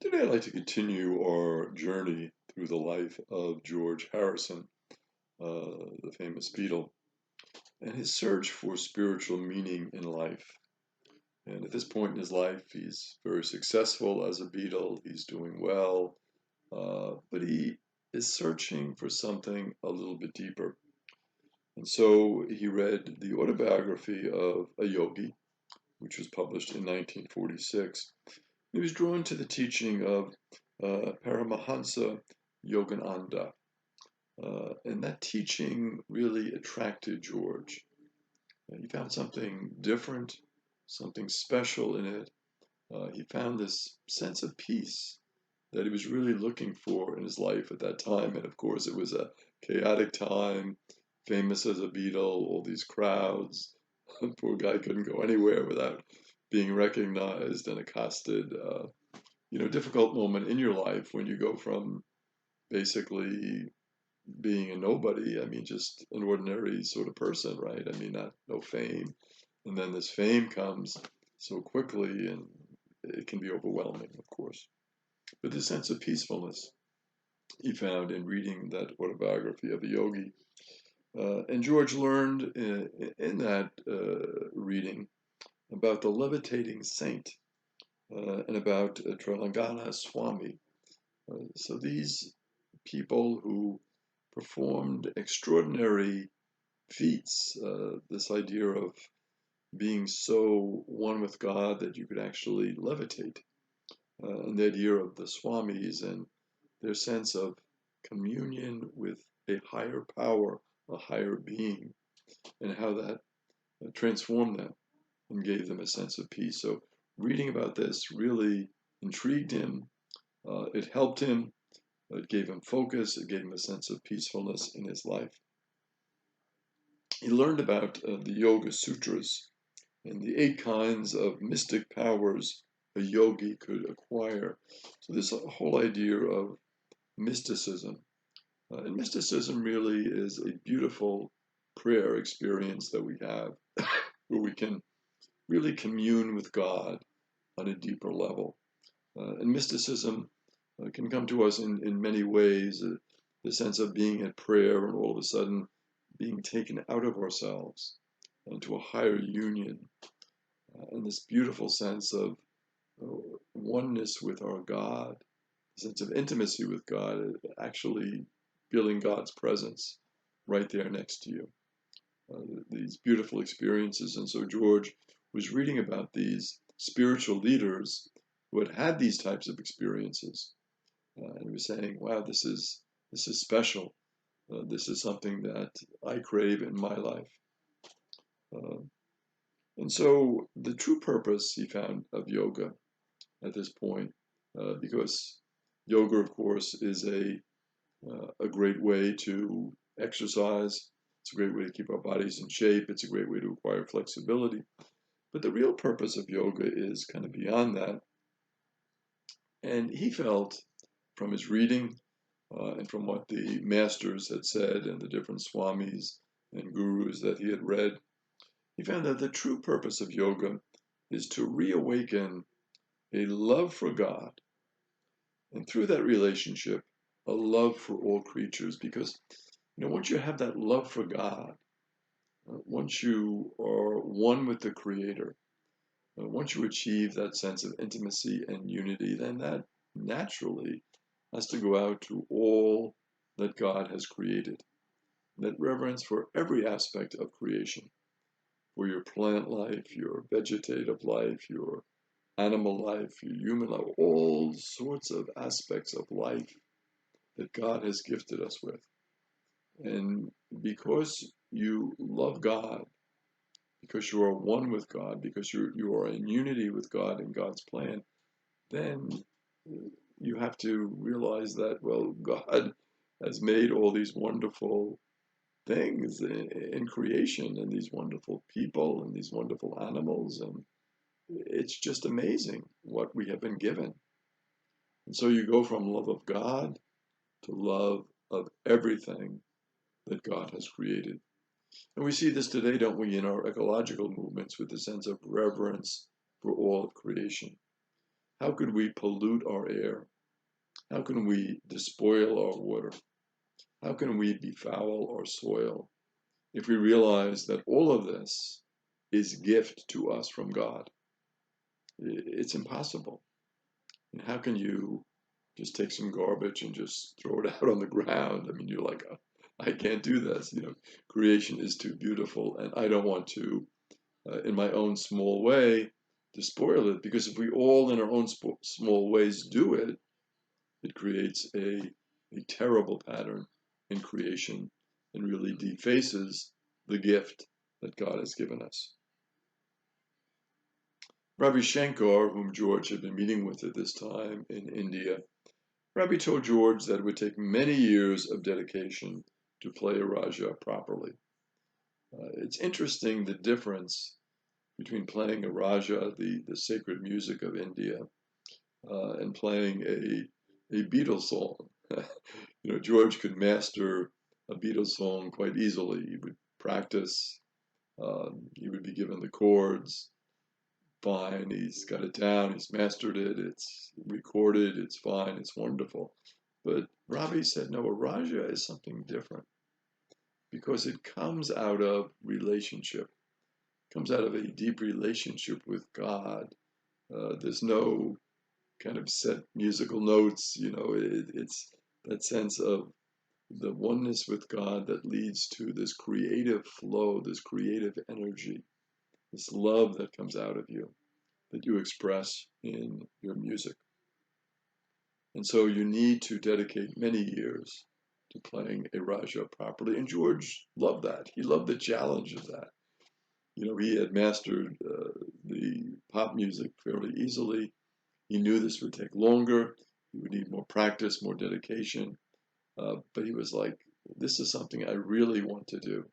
Today, I'd like to continue our journey through the life of George Harrison, the famous Beatle, and his search for spiritual meaning in life. And at this point in his life, he's very successful as a Beatle, he's doing well, but he is searching for something a little bit deeper. And so he read the autobiography of a yogi, which was published in 1946. He was drawn to the teaching of Paramahansa Yogananda. And that teaching really attracted George. He found something different, something special in it. He found this sense of peace that he was really looking for in his life at that time. And of course, it was a chaotic time, famous as a Beatle, all these crowds. Poor guy couldn't go anywhere without being recognized and accosted. Difficult moment in your life when you go from basically being a nobody, I mean, just an ordinary sort of person, right? I mean, no fame. And then this fame comes so quickly, and it can be overwhelming, of course. But the sense of peacefulness he found in reading that autobiography of a yogi. And George learned in that reading about the levitating saint and about Tralangana Swami. So these people who performed extraordinary feats, this idea of being so one with God that you could actually levitate, and the idea of the Swamis and their sense of communion with a higher power, a higher being, and how that transformed them and gave them a sense of peace. So reading about this really intrigued him. It helped him. It gave him focus. It gave him a sense of peacefulness in his life. He learned about the Yoga Sutras and the 8 kinds of mystic powers a yogi could acquire. So this whole idea of mysticism. And mysticism really is a beautiful prayer experience that we have where we can really commune with God on a deeper level. And mysticism can come to us in many ways. The sense of being at prayer and all of a sudden being taken out of ourselves into a higher union, and this beautiful sense of oneness with our God, a sense of intimacy with God, actually feeling God's presence right there next to you. These beautiful experiences. And so George was reading about these spiritual leaders who had had these types of experiences. And he was saying, wow, this is special. This is something that I crave in my life. And so the true purpose he found of yoga at this point, because yoga, of course, is a great way to exercise. It's a great way to keep our bodies in shape. It's a great way to acquire flexibility. But the real purpose of yoga is kind of beyond that. And he felt from his reading and from what the masters had said and the different swamis and gurus that he had read, he found that the true purpose of yoga is to reawaken a love for God, and through that relationship, a love for all creatures. Because once you have that love for God, once you are one with the Creator, once you achieve that sense of intimacy and unity, then that naturally has to go out to all that God has created. That reverence for every aspect of creation, for your plant life, your vegetative life, your animal life, your human life, all sorts of aspects of life that God has gifted us with. And because you love God, because you are one with God, because you are in unity with God and God's plan, then you have to realize that, well, God has made all these wonderful things in creation and these wonderful people and these wonderful animals, and it's just amazing what we have been given. And so you go from love of God to love of everything that God has created. And we see this today, don't we, in our ecological movements with the sense of reverence for all of creation. How could we pollute our air? How can we despoil our water? How can we befoul our soil if we realize that all of this is gift to us from God? It's impossible. And how can you just take some garbage and just throw it out on the ground? I mean, you're like, I can't do this. Creation is too beautiful, and I don't want to, in my own small way, to spoil it. Because if we all, in our own small ways, do it, it creates a terrible pattern in creation and really defaces the gift that God has given us. Ravi Shankar, whom George had been meeting with at this time in India, Ravi told George that it would take many years of dedication to play a raja properly. It's interesting the difference between playing a raja, the sacred music of India, and playing a Beatles song. George could master a Beatles song quite easily. He would practice. He would be given the chords. Fine, he's got it down. He's mastered it. It's recorded. It's fine. It's wonderful. But Ravi said, no, a raja is something different because it comes out of relationship. It comes out of a deep relationship with God. There's no kind of set musical notes. It's that sense of the oneness with God that leads to this creative flow, this creative energy, this love that comes out of you, that you express in your music. And so you need to dedicate many years to playing a raja properly. And George loved that. He loved the challenge of that. He had mastered the pop music fairly easily. He knew this would take longer. He would need more practice, more dedication. But he was like, this is something I really want to do.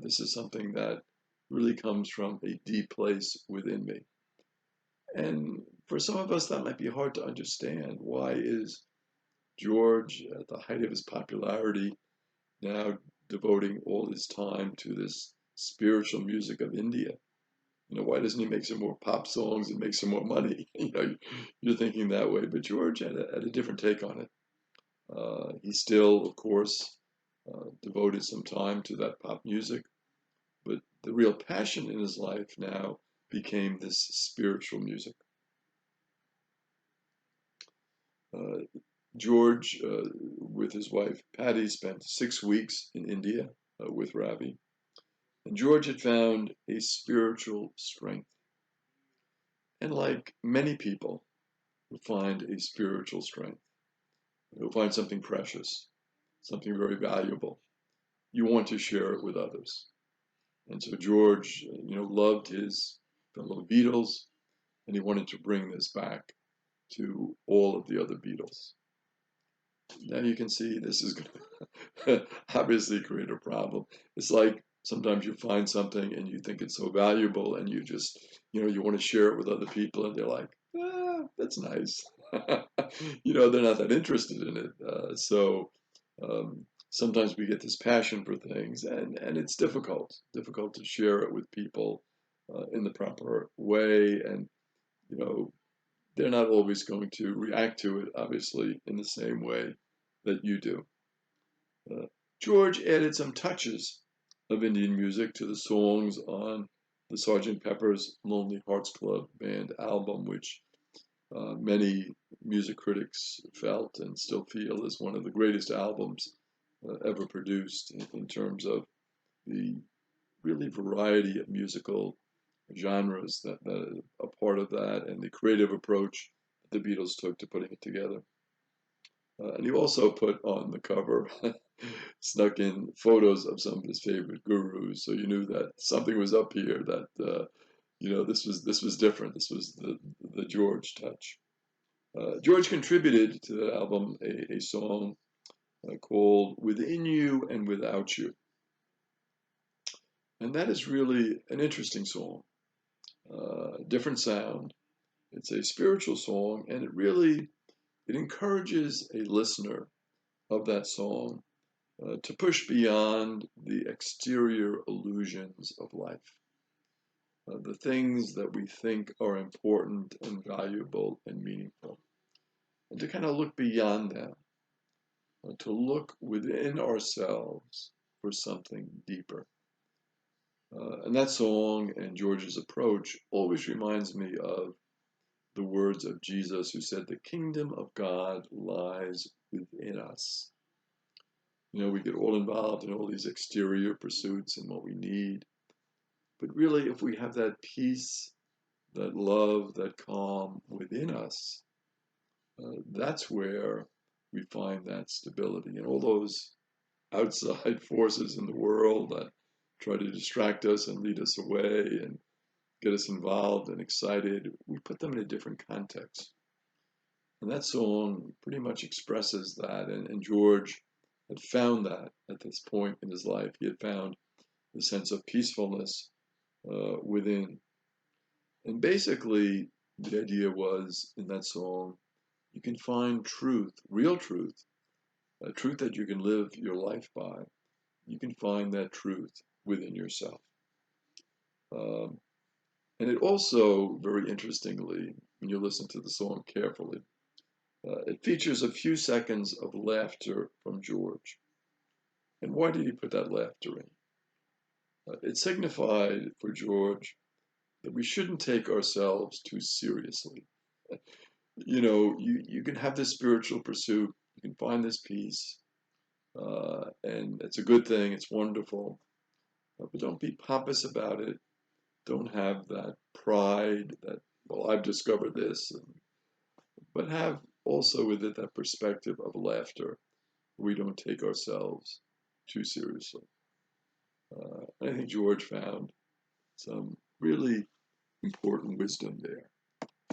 This is something that really comes from a deep place within me. And for some of us, that might be hard to understand. Why is George, at the height of his popularity, now devoting all his time to this spiritual music of India? Why doesn't he make some more pop songs and make some more money? You're thinking that way. But George had a different take on it. He still, of course, devoted some time to that pop music, but the real passion in his life now became this spiritual music. George, with his wife Patty, spent 6 weeks in India with Ravi, and George had found a spiritual strength. And like many people who find a spiritual strength, who find something precious, something very valuable, you want to share it with others. And so George, loved his fellow Beatles, and he wanted to bring this back to all of the other Beatles. Now you can see this is going to obviously create a problem. It's like sometimes you find something and you think it's so valuable, and you just, you want to share it with other people, and they're like, that's nice. They're not that interested in it. So sometimes we get this passion for things, and it's difficult to share it with people in the proper way. And, they're not always going to react to it, obviously, in the same way that you do. George added some touches of Indian music to the songs on the Sgt. Pepper's Lonely Hearts Club Band album, which many music critics felt and still feel is one of the greatest albums ever produced in terms of the really variety of musical genres that are a part of that, and the creative approach that the Beatles took to putting it together. And he also put on the cover, snuck in photos of some of his favorite gurus, so you knew that something was up here. That this was different. This was the George touch. George contributed to the album a song called "Within You and Without You," and that is really an interesting song. Different sound. It's a spiritual song, and it encourages a listener of that song to push beyond the exterior illusions of life. The things that we think are important and valuable and meaningful. And to kind of look beyond them, to look within ourselves for something deeper. And that song and George's approach always reminds me of the words of Jesus, who said, "The kingdom of God lies within us." You know, we get all involved in all these exterior pursuits and what we need. But really, if we have that peace, that love, that calm within us, that's where we find that stability. And all those outside forces in the world that try to distract us and lead us away and get us involved and excited, we put them in a different context. And that song pretty much expresses that. And George had found that at this point in his life. He had found the sense of peacefulness within. And basically, the idea was in that song, you can find truth, real truth, a truth that you can live your life by. You can find that truth within yourself. Um, and it also, very interestingly, when you listen to the song carefully, it features a few seconds of laughter from George. And why did he put that laughter in? It signified for George that we shouldn't take ourselves too seriously. You know, you can have this spiritual pursuit, you can find this peace, and it's a good thing, it's wonderful, but don't be pompous about it. Don't have that pride that, well, I've discovered this, but have also with it that perspective of laughter. We don't take ourselves too seriously. And I think George found some really important wisdom there.